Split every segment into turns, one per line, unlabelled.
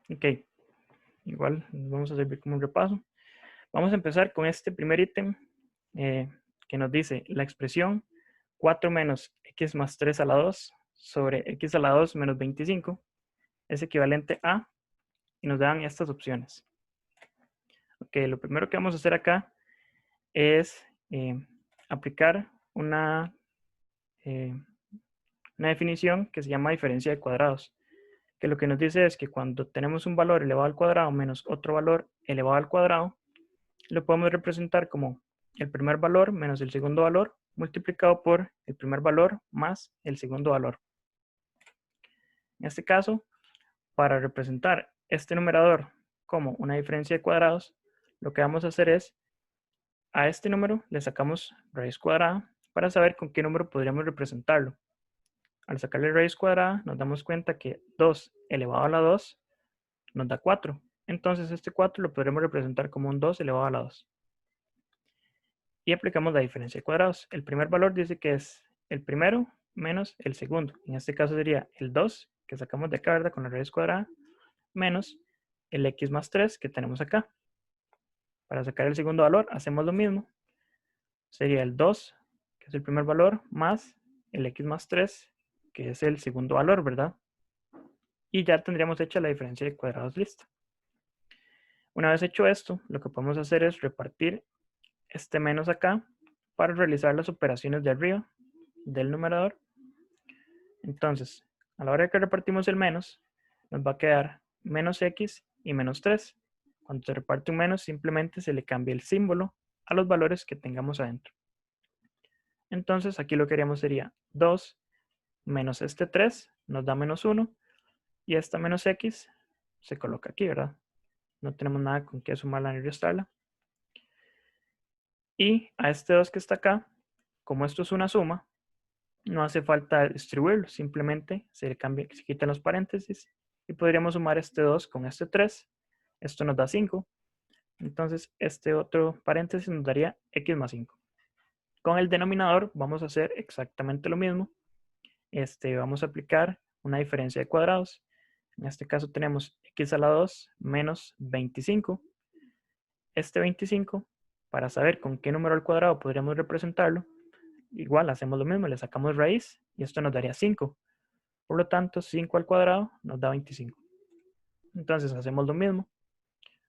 Ok, igual vamos a servir como un repaso. Vamos a empezar con este primer ítem que nos dice la expresión 4 menos x más 3 a la 2 sobre x a la 2 menos 25 es equivalente a, y nos dan estas opciones. Ok, lo primero que vamos a hacer acá es aplicar eh, una definición que se llama diferencia de cuadrados, que lo que nos dice es que cuando tenemos un valor elevado al cuadrado menos otro valor elevado al cuadrado, lo podemos representar como el primer valor menos el segundo valor multiplicado por el primer valor más el segundo valor. En este caso, para representar este numerador como una diferencia de cuadrados, lo que vamos a hacer es a este número le sacamos raíz cuadrada para saber con qué número podríamos representarlo. Al sacarle raíz cuadrada nos damos cuenta que 2 elevado a la 2 nos da 4. Entonces este 4 lo podremos representar como un 2 elevado a la 2. Y aplicamos la diferencia de cuadrados. El primer valor dice que es el primero menos el segundo. En este caso sería el 2 que sacamos de acá, ¿verdad? Con la raíz cuadrada, menos el x más 3 que tenemos acá. Para sacar el segundo valor hacemos lo mismo. Sería el 2, que es el primer valor, más el x más 3, que es el segundo valor, ¿verdad? Y ya tendríamos hecha la diferencia de cuadrados lista. Una vez hecho esto, lo que podemos hacer es repartir este menos acá para realizar las operaciones de arriba del numerador. Entonces, a la hora que repartimos el menos, nos va a quedar menos x y menos 3. Cuando se reparte un menos, simplemente se le cambia el símbolo a los valores que tengamos adentro. Entonces, aquí lo que haríamos sería 2 menos este 3 nos da menos 1 y esta menos x se coloca aquí, ¿verdad? No tenemos nada con qué sumarla ni restarla. Y a este 2 que está acá, como esto es una suma, no hace falta distribuirlo, simplemente se cambia, se quitan los paréntesis y podríamos sumar este 2 con este 3. Esto nos da 5. Entonces este otro paréntesis nos daría x más 5. Con el denominador vamos a hacer exactamente lo mismo. Vamos a aplicar una diferencia de cuadrados. En este caso tenemos x a la 2 menos 25. Este 25, para saber con qué número al cuadrado podríamos representarlo, igual hacemos lo mismo, le sacamos raíz y esto nos daría 5. Por lo tanto, 5 al cuadrado nos da 25. Entonces hacemos lo mismo,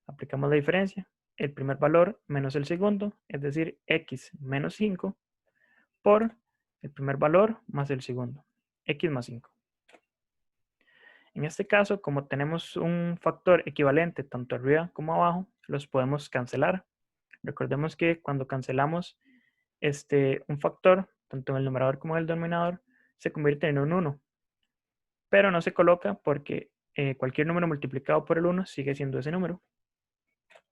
aplicamos la diferencia, el primer valor menos el segundo, es decir, x menos 5 por el primer valor más el segundo, x más 5. En este caso, como tenemos un factor equivalente tanto arriba como abajo, los podemos cancelar. Recordemos que cuando cancelamos un factor, tanto en el numerador como en el denominador, se convierte en un 1. Pero no se coloca porque cualquier número multiplicado por el 1 sigue siendo ese número.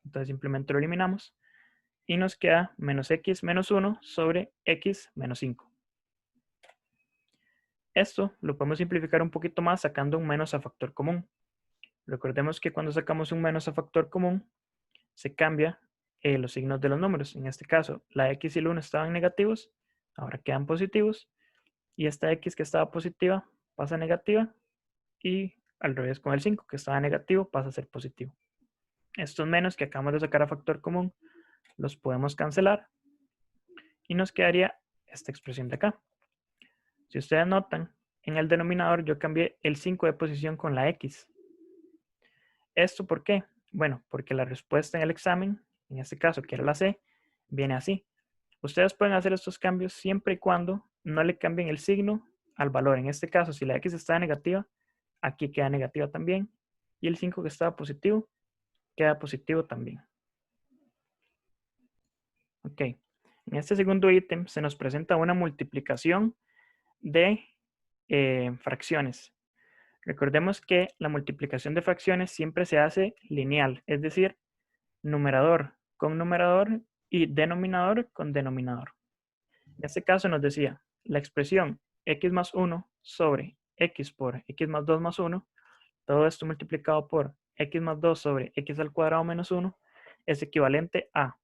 Entonces simplemente lo eliminamos y nos queda menos x menos 1 sobre x menos 5. Esto lo podemos simplificar un poquito más sacando un menos a factor común. Recordemos que cuando sacamos un menos a factor común, se cambia los signos de los números. En este caso, la x y el 1 estaban negativos, ahora quedan positivos. Y esta x que estaba positiva pasa a negativa. Y al revés con el 5 que estaba negativo pasa a ser positivo. Estos menos que acabamos de sacar a factor común los podemos cancelar. Y nos quedaría esta expresión de acá. Si ustedes notan, en el denominador yo cambié el 5 de posición con la x. ¿Esto por qué? Bueno, porque la respuesta en el examen, en este caso que era la C, viene así. Ustedes pueden hacer estos cambios siempre y cuando no le cambien el signo al valor. En este caso, si la x está negativa, aquí queda negativa también. Y el 5 que estaba positivo, queda positivo también. Ok. En este segundo ítem se nos presenta una multiplicación de fracciones. Recordemos que la multiplicación de fracciones siempre se hace lineal, es decir, numerador con numerador y denominador con denominador. En este caso nos decía, la expresión x más 1 sobre x por x más 2 más 1, todo esto multiplicado por x más 2 sobre x al cuadrado menos 1, es equivalente a,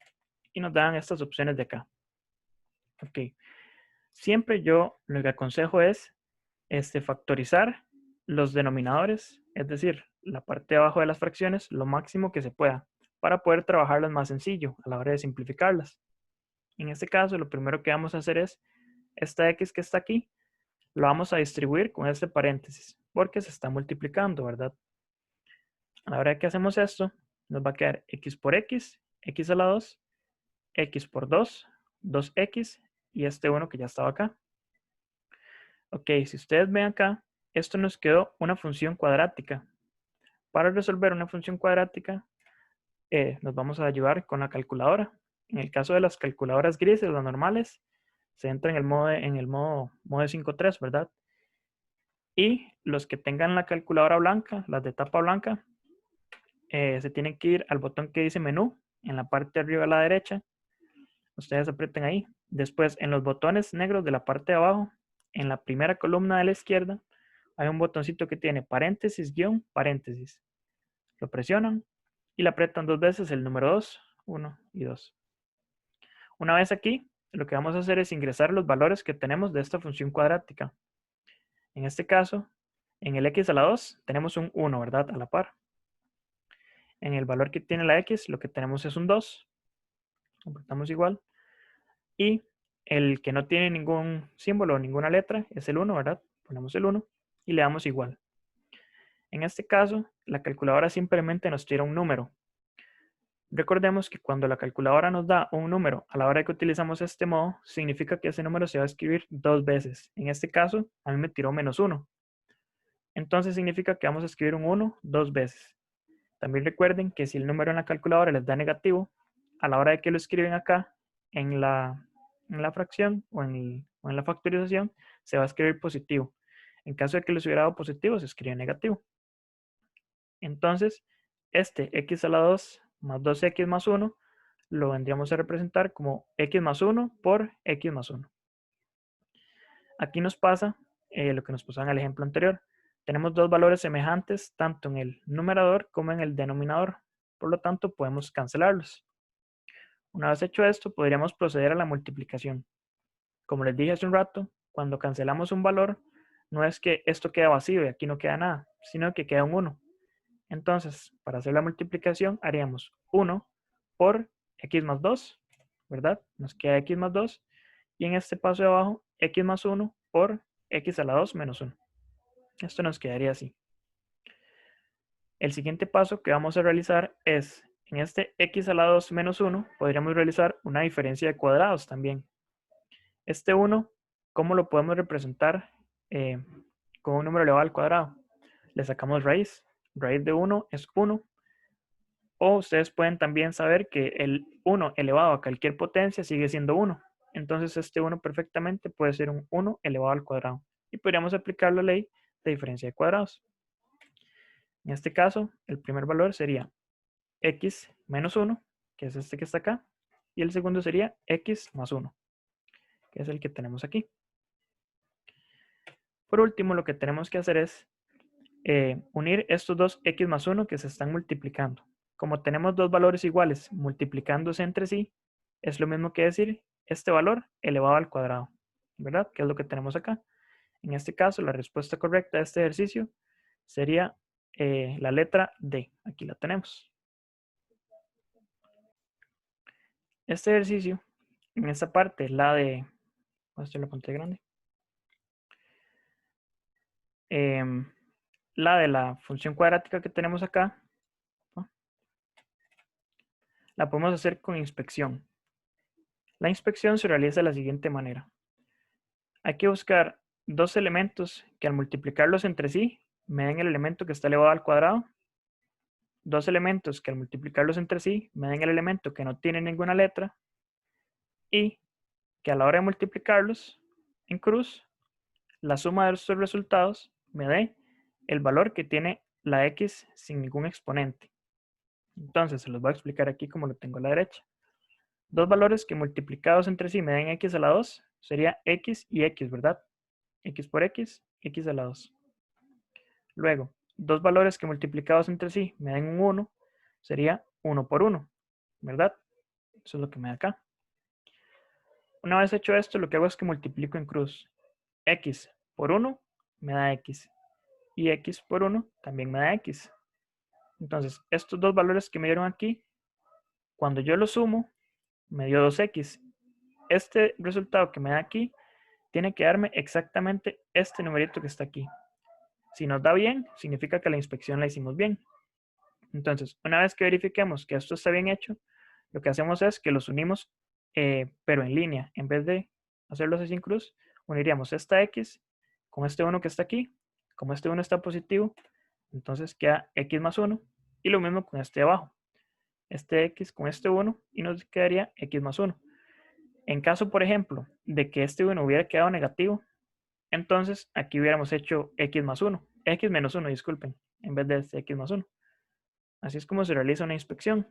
y nos dan estas opciones de acá. Ok, siempre yo lo que aconsejo es factorizar los denominadores, es decir, la parte de abajo de las fracciones, lo máximo que se pueda, para poder trabajarlas más sencillo a la hora de simplificarlas. En este caso, lo primero que vamos a hacer es, esta x que está aquí, lo vamos a distribuir con este paréntesis, porque se está multiplicando, ¿verdad? A la hora que hacemos esto, nos va a quedar x por x a la 2, x por 2, 2x, y este 1 que ya estaba acá. Ok, si ustedes ven acá, esto nos quedó una función cuadrática. Para resolver una función cuadrática, nos vamos a ayudar con la calculadora. En el caso de las calculadoras grises, las normales, se entra en el modo de 5.3, ¿verdad? Y los que tengan la calculadora blanca, las de tapa blanca, se tienen que ir al botón que dice menú, en la parte de arriba a la derecha. Ustedes aprieten ahí. Después, en los botones negros de la parte de abajo, en la primera columna de la izquierda, hay un botoncito que tiene paréntesis, guión, paréntesis. Lo presionan y le aprietan 2 veces el número 2, 1 y 2. Una vez aquí, lo que vamos a hacer es ingresar los valores que tenemos de esta función cuadrática. En este caso, en el x a la 2 tenemos un 1, ¿verdad? A la par. En el valor que tiene la x, lo que tenemos es un 2. Apretamos igual. Y el que no tiene ningún símbolo o ninguna letra es el 1, ¿verdad? Ponemos el 1 y le damos igual. En este caso, la calculadora simplemente nos tira un número. Recordemos que cuando la calculadora nos da un número a la hora que utilizamos este modo, significa que ese número se va a escribir 2 veces. En este caso, a mí me tiró -1. Entonces significa que vamos a escribir un 1 2 veces. También recuerden que si el número en la calculadora les da negativo, a la hora de que lo escriben acá en la fracción o en la factorización, se va a escribir positivo. En caso de que les hubiera dado positivo, se escribe negativo. Entonces, este x a la 2 más 2x más 1 lo vendríamos a representar como x más 1 por x más 1. Aquí nos pasa lo que nos pasó en el ejemplo anterior. Tenemos dos valores semejantes tanto en el numerador como en el denominador. Por lo tanto, podemos cancelarlos. Una vez hecho esto, podríamos proceder a la multiplicación. Como les dije hace un rato, cuando cancelamos un valor, no es que esto queda vacío y aquí no queda nada, sino que queda un 1. Entonces, para hacer la multiplicación, haríamos 1 por x más 2, ¿verdad? Nos queda x más 2. Y en este paso de abajo, x más 1 por x a la 2 menos 1. Esto nos quedaría así. El siguiente paso que vamos a realizar es, en este x a la 2 menos 1, podríamos realizar una diferencia de cuadrados también. Este 1, ¿cómo lo podemos representar con un número elevado al cuadrado? Le sacamos raíz. Raíz de 1 es 1. O ustedes pueden también saber que el 1 elevado a cualquier potencia sigue siendo 1. Entonces este 1 perfectamente puede ser un 1 elevado al cuadrado. Y podríamos aplicar la ley de diferencia de cuadrados. En este caso, el primer valor sería x menos 1, que es este que está acá. Y el segundo sería x más 1, que es el que tenemos aquí. Por último, lo que tenemos que hacer es unir estos dos x más 1 que se están multiplicando. Como tenemos dos valores iguales multiplicándose entre sí, es lo mismo que decir este valor elevado al cuadrado, ¿verdad? Que es lo que tenemos acá. En este caso, la respuesta correcta a este ejercicio sería la letra D. Aquí la tenemos. Este ejercicio, en esta parte, la de... Esto es la pantalla grande. La de la función cuadrática que tenemos acá, ¿no? La podemos hacer con inspección. La inspección se realiza de la siguiente manera. Hay que buscar dos elementos que al multiplicarlos entre sí me den el elemento que está elevado al cuadrado. Dos elementos que al multiplicarlos entre sí me den el elemento que no tiene ninguna letra. Y que a la hora de multiplicarlos en cruz, la suma de estos resultados me dé el valor que tiene la x sin ningún exponente. Entonces se los voy a explicar aquí como lo tengo a la derecha. Dos valores que multiplicados entre sí me den x a la 2 sería x y x, ¿verdad? X por x, x a la 2. Luego, dos valores que multiplicados entre sí me den un 1 sería 1 por 1, ¿verdad? Eso es lo que me da acá. Una vez hecho esto, lo que hago es que multiplico en cruz. X por 1 me da x. y x por 1 también me da x. Entonces, estos dos valores que me dieron aquí, cuando yo los sumo, me dio 2x. Este resultado que me da aquí tiene que darme exactamente este numerito que está aquí. Si nos da bien, significa que la inspección la hicimos bien. Entonces, una vez que verifiquemos que esto está bien hecho, lo que hacemos es que los unimos, pero en línea. En vez de hacerlos así en cruz, uniríamos esta x con este 1 que está aquí. Como este 1 está positivo, entonces queda x más 1. Y lo mismo con este de abajo. Este x con este 1 y nos quedaría x más 1. En caso, por ejemplo, de que este 1 hubiera quedado negativo, entonces aquí hubiéramos hecho x más 1. X menos 1, disculpen, en vez de este x más 1. Así es como se realiza una inspección.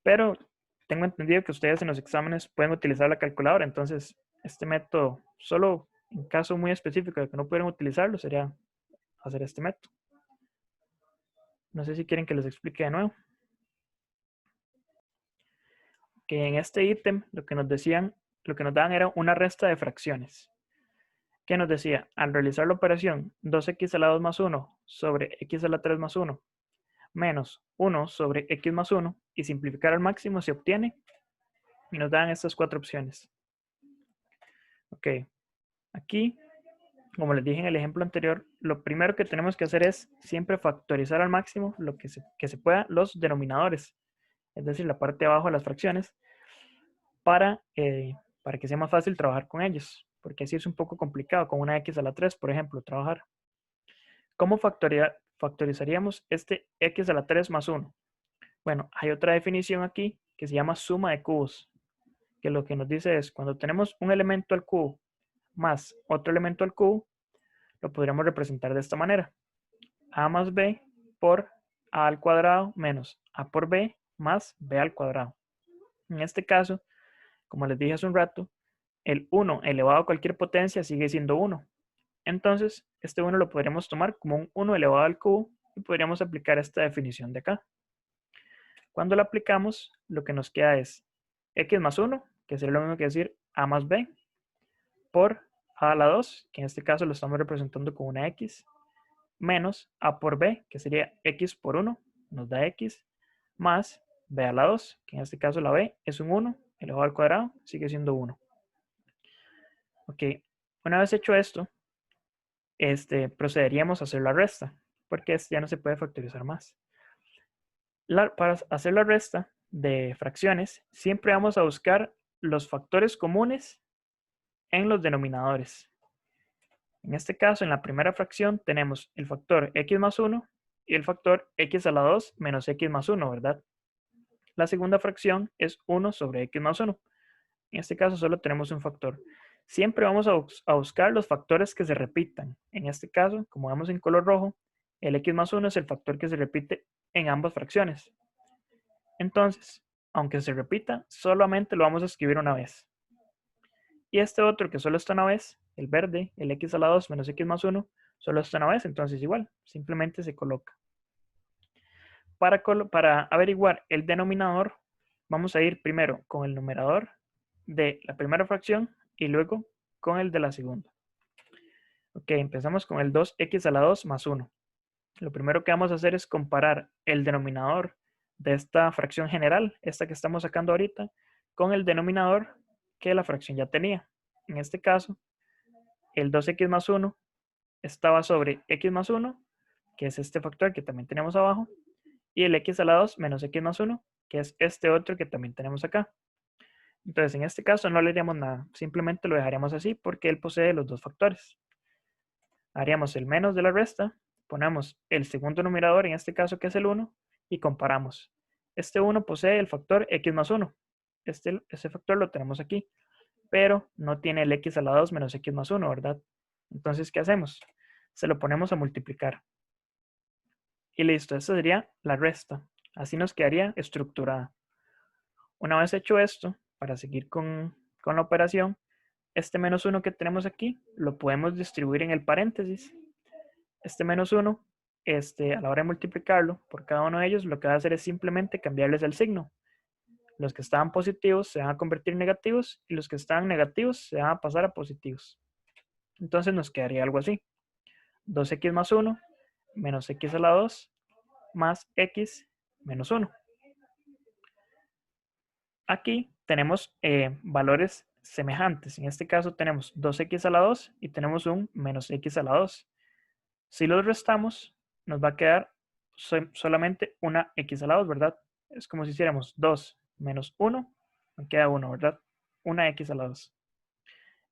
Pero tengo entendido que ustedes en los exámenes pueden utilizar la calculadora, entonces este método, solo en caso muy específico de que no pudieran utilizarlo, sería hacer este método. No sé si quieren que les explique de nuevo. Que en este ítem lo que nos daban era una resta de fracciones. Que nos decía, al realizar la operación 2x a la 2 más 1 sobre x a la 3 más 1 menos 1 sobre x más 1 y simplificar al máximo se obtiene, y nos dan estas cuatro opciones. Ok, aquí, como les dije en el ejemplo anterior, lo primero que tenemos que hacer es siempre factorizar al máximo lo que se pueda los denominadores, es decir, la parte de abajo de las fracciones, para que sea más fácil trabajar con ellos, porque así es un poco complicado con una x a la 3, por ejemplo, trabajar. ¿Cómo factorizaríamos este x a la 3 más 1? Bueno, hay otra definición aquí que se llama suma de cubos, que lo que nos dice es cuando tenemos un elemento al cubo más otro elemento al cubo, lo podríamos representar de esta manera. A más b por a al cuadrado menos a por b más b al cuadrado. En este caso, como les dije hace un rato, el 1 elevado a cualquier potencia sigue siendo 1. Entonces, este 1 lo podríamos tomar como un 1 elevado al cubo y podríamos aplicar esta definición de acá. Cuando la aplicamos, lo que nos queda es x más 1, que sería lo mismo que decir a más b, por a a la 2, que en este caso lo estamos representando con una x, menos a por b, que sería x por 1, nos da x, más b a la 2, que en este caso la b es un 1, elevado al cuadrado, sigue siendo 1. Ok, una vez hecho esto, procederíamos a hacer la resta, porque ya no se puede factorizar más. Para hacer la resta de fracciones, siempre vamos a buscar los factores comunes en los denominadores. En este caso, en la primera fracción tenemos el factor x más 1 y el factor x a la 2 menos x más 1, ¿verdad? La segunda fracción es 1 sobre x más 1. En este caso solo tenemos un factor. Siempre vamos a buscar los factores que se repitan. En este caso, como vemos en color rojo, el x más 1 es el factor que se repite en ambas fracciones. Entonces, aunque se repita, solamente lo vamos a escribir una vez. Y este otro que solo está una vez, el verde, el x a la 2 menos x más 1, solo está una vez, entonces igual, simplemente se coloca. Para averiguar el denominador, vamos a ir primero con el numerador de la primera fracción y luego con el de la segunda. Ok, empezamos con el 2x a la 2 más 1. Lo primero que vamos a hacer es comparar el denominador de esta fracción general, esta que estamos sacando ahorita, con el denominador que la fracción ya tenía. En este caso, el 2x más 1 estaba sobre x más 1, que es este factor que también tenemos abajo, y el x a la 2 menos x más 1, que es este otro que también tenemos acá. Entonces, en este caso no le haríamos nada, simplemente lo dejaríamos así porque él posee los dos factores. Haríamos el menos de la resta, ponemos el segundo numerador, en este caso que es el 1, y comparamos. Este 1 posee el factor x más 1. Ese factor lo tenemos aquí, pero no tiene el x a la 2 menos x más 1, ¿verdad? Entonces, ¿qué hacemos? Se lo ponemos a multiplicar. Y listo, esta sería la resta. Así nos quedaría estructurada. Una vez hecho esto, para seguir con la operación, este menos 1 que tenemos aquí lo podemos distribuir en el paréntesis. Este menos 1, a la hora de multiplicarlo por cada uno de ellos, lo que va a hacer es simplemente cambiarles el signo. Los que estaban positivos se van a convertir en negativos y los que estaban negativos se van a pasar a positivos. Entonces nos quedaría algo así. 2x más 1 menos x a la 2 más x menos 1. Aquí tenemos valores semejantes. En este caso tenemos 2x a la 2 y tenemos un menos x a la 2. Si los restamos, nos va a quedar solamente una x a la 2, ¿verdad? Es como si hiciéramos 2 menos 1, me queda 1, ¿verdad? Una x a la 2.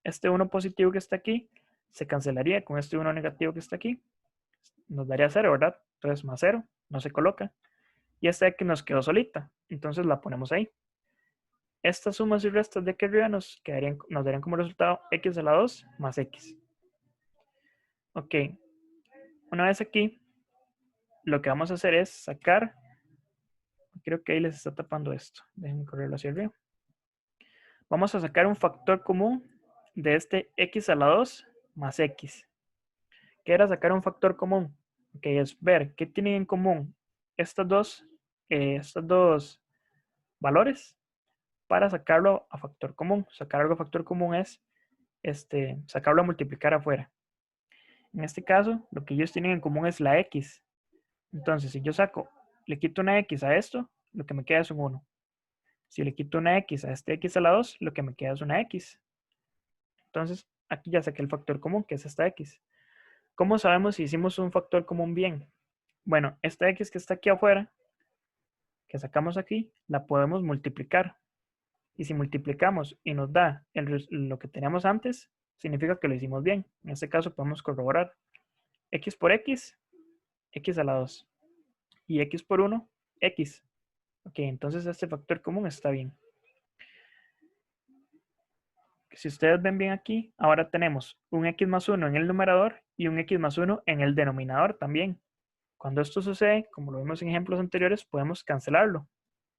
Este 1 positivo que está aquí se cancelaría con este 1 negativo que está aquí. Nos daría 0, ¿verdad? Entonces más 0, no se coloca. Y esta x nos quedó solita, entonces la ponemos ahí. Estas sumas y restas de aquí arriba nos darían como resultado x a la 2 más x. Ok, una vez aquí, lo que vamos a hacer es sacar, creo que ahí les está tapando esto, déjenme correrlo hacia arriba. Vamos a sacar un factor común de este x a la 2 más x. ¿Qué era sacar un factor común? Ok, es ver qué tienen en común estos dos valores para sacarlo a factor común. Sacar algo a factor común es sacarlo a multiplicar afuera. En este caso, lo que ellos tienen en común es la x. Entonces, si yo le quito una x a esto, lo que me queda es un 1. Si le quito una x a este x a la 2, lo que me queda es una x. Entonces, aquí ya saqué el factor común, que es esta x. ¿Cómo sabemos si hicimos un factor común bien? Bueno, esta x que está aquí afuera, que sacamos aquí, la podemos multiplicar. Y si multiplicamos y nos da lo que teníamos antes, significa que lo hicimos bien. En este caso podemos corroborar. X por x, x a la 2. Y x por 1, x. Ok, entonces este factor común está bien. Si ustedes ven bien aquí, ahora tenemos un x más 1 en el numerador y un x más 1 en el denominador también. Cuando esto sucede, como lo vimos en ejemplos anteriores, podemos cancelarlo,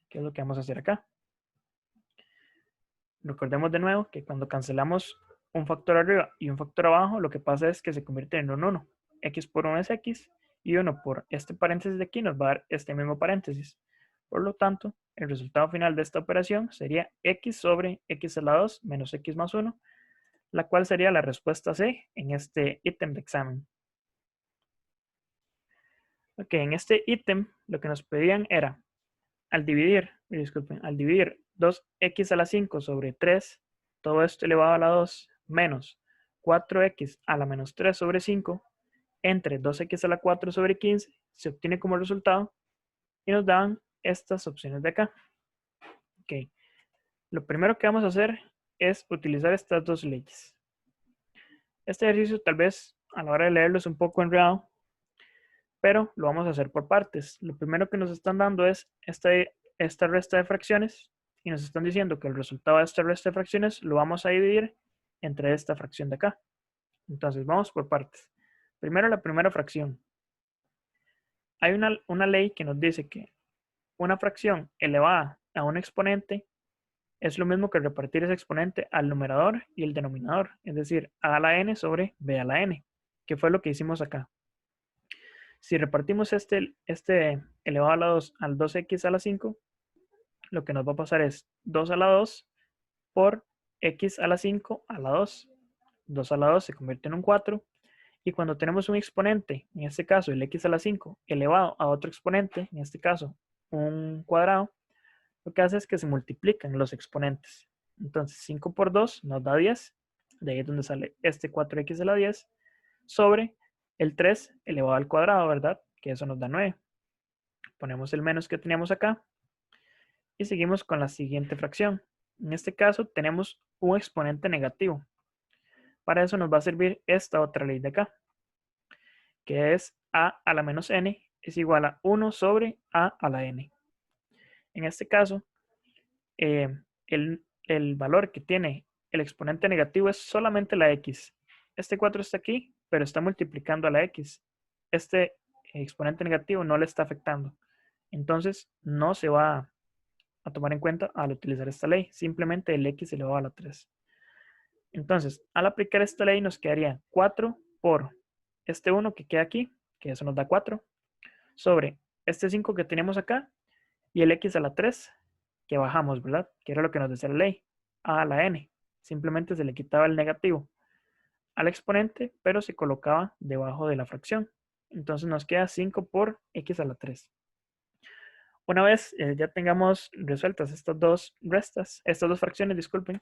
que es lo que vamos a hacer acá. Recordemos de nuevo que cuando cancelamos un factor arriba y un factor abajo, lo que pasa es que se convierte en un 1. X por 1 es x y 1 por este paréntesis de aquí nos va a dar este mismo paréntesis. Por lo tanto, el resultado final de esta operación sería x sobre x a la 2 menos x más 1, la cual sería la respuesta C en este ítem de examen. Ok, en este ítem lo que nos pedían era, al dividir 2x a la 5 sobre 3, todo esto elevado a la 2, menos 4x a la menos 3 sobre 5, entre 2x a la 4 sobre 15, se obtiene como resultado y nos dan estas opciones de acá. Ok, lo primero que vamos a hacer es utilizar estas dos leyes. Este ejercicio tal vez a la hora de leerlo es un poco enredado, pero lo vamos a hacer por partes. Lo primero que nos están dando es esta resta de fracciones y nos están diciendo que el resultado de esta resta de fracciones lo vamos a dividir entre esta fracción de acá. Entonces vamos por partes. Primero la primera fracción. Hay una ley que nos dice que una fracción elevada a un exponente es lo mismo que repartir ese exponente al numerador y el denominador, es decir, a la n sobre b a la n, que fue lo que hicimos acá. Si repartimos este elevado a la 2 al 2x a la 5, lo que nos va a pasar es 2 a la 2 por x a la 5 a la 2. 2 a la 2 se convierte en un 4. Y cuando tenemos un exponente, en este caso el x a la 5, elevado a otro exponente, en este caso un cuadrado, lo que hace es que se multiplican los exponentes. Entonces 5 por 2 nos da 10. De ahí es donde sale este 4x a la 10 sobre el 3 elevado al cuadrado, ¿verdad? Que eso nos da 9. Ponemos el menos que teníamos acá y seguimos con la siguiente fracción. En este caso tenemos un exponente negativo. Para eso nos va a servir esta otra ley de acá, que es a la menos n es igual a 1 sobre a la n. En este caso, el valor que tiene el exponente negativo es solamente la x. Este 4 está aquí, pero está multiplicando a la x. Este exponente negativo no le está afectando. Entonces, no se va a tomar en cuenta al utilizar esta ley. Simplemente el x elevado a la 3. Entonces, al aplicar esta ley nos quedaría 4 por este 1 que queda aquí, que eso nos da 4, sobre este 5 que tenemos acá y el x a la 3 que bajamos, ¿verdad? Que era lo que nos decía la ley, a la n. Simplemente se le quitaba el negativo. al exponente, pero se colocaba debajo de la fracción. Entonces nos queda 5 por x a la 3. Una vez ya tengamos resueltas estas dos fracciones, disculpen,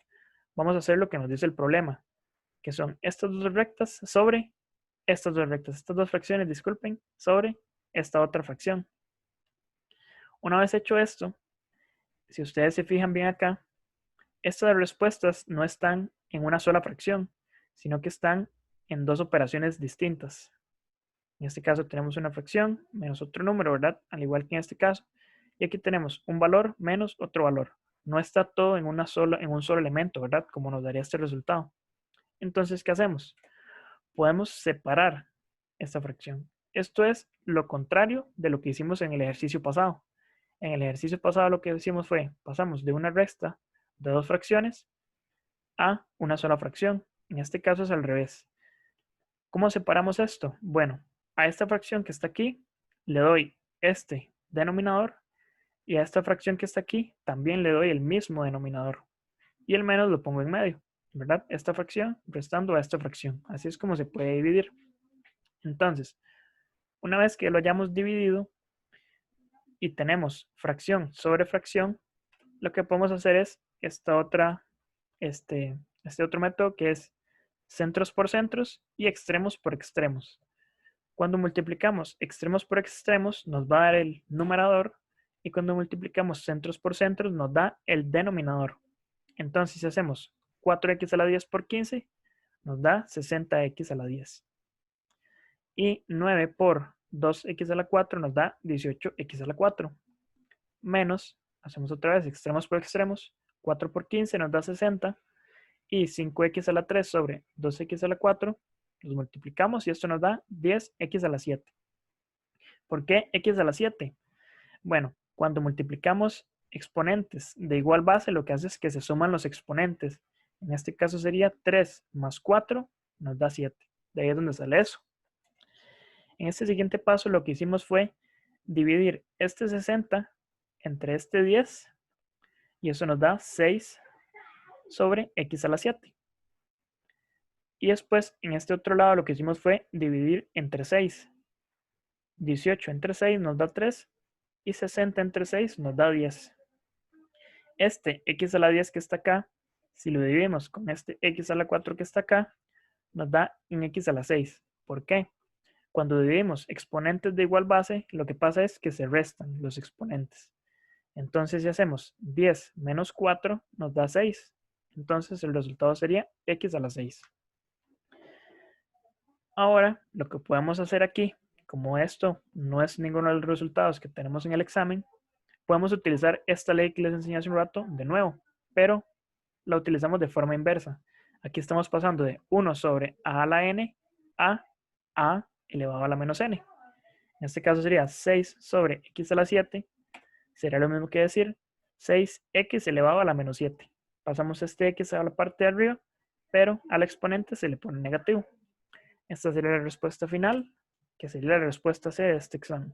vamos a hacer lo que nos dice el problema, que son estas dos rectas sobre estas dos fracciones, disculpen, sobre esta otra fracción. Una vez hecho esto, si ustedes se fijan bien acá, estas respuestas no están en una sola fracción, sino que están en dos operaciones distintas. En este caso tenemos una fracción menos otro número, ¿verdad? Al igual que en este caso. Y aquí tenemos un valor menos otro valor. No está todo en un solo elemento, ¿verdad? Como nos daría este resultado. Entonces, ¿qué hacemos? Podemos separar esta fracción. Esto es lo contrario de lo que hicimos en el ejercicio pasado. En el ejercicio pasado lo que hicimos fue, pasamos de una resta de dos fracciones a una sola fracción. En este caso es al revés. ¿Cómo separamos esto? Bueno, a esta fracción que está aquí le doy este denominador y a esta fracción que está aquí también le doy el mismo denominador. Y el menos lo pongo en medio, ¿verdad? Esta fracción restando a esta fracción. Así es como se puede dividir. Entonces, una vez que lo hayamos dividido y tenemos fracción sobre fracción, lo que podemos hacer es este otro método que es centros por centros y extremos por extremos. Cuando multiplicamos extremos por extremos nos va a dar el numerador y cuando multiplicamos centros por centros nos da el denominador. Entonces si hacemos 4x a la 10 por 15 nos da 60x a la 10. Y 9 por 2x a la 4 nos da 18x a la 4. Menos, hacemos otra vez extremos por extremos, 4 por 15 nos da 60 y 5x a la 3 sobre 2x a la 4 los multiplicamos y esto nos da 10x a la 7. ¿Por qué x a la 7? Bueno, cuando multiplicamos exponentes de igual base, lo que hace es que se suman los exponentes. En este caso sería 3 más 4 nos da 7. De ahí es donde sale eso. En este siguiente paso lo que hicimos fue dividir este 60 entre este 10 y eso nos da 6 sobre x a la 7. Y después en este otro lado lo que hicimos fue dividir entre 6. 18 entre 6 nos da 3 y 60 entre 6 nos da 10. Este x a la 10 que está acá, si lo dividimos con este x a la 4 que está acá, nos da un x a la 6. ¿Por qué? Cuando dividimos exponentes de igual base, lo que pasa es que se restan los exponentes. Entonces si hacemos 10 menos 4 nos da 6. Entonces el resultado sería x a la 6. Ahora lo que podemos hacer aquí, como esto no es ninguno de los resultados que tenemos en el examen, podemos utilizar esta ley que les enseñé hace un rato de nuevo, pero la utilizamos de forma inversa. Aquí estamos pasando de 1 sobre a la n a elevado a la menos n. En este caso sería 6 sobre x a la 7. Sería lo mismo que decir 6x elevado a la menos 7. Pasamos este x a la parte de arriba, pero al exponente se le pone negativo. Esta sería la respuesta final, que sería la respuesta C de este examen.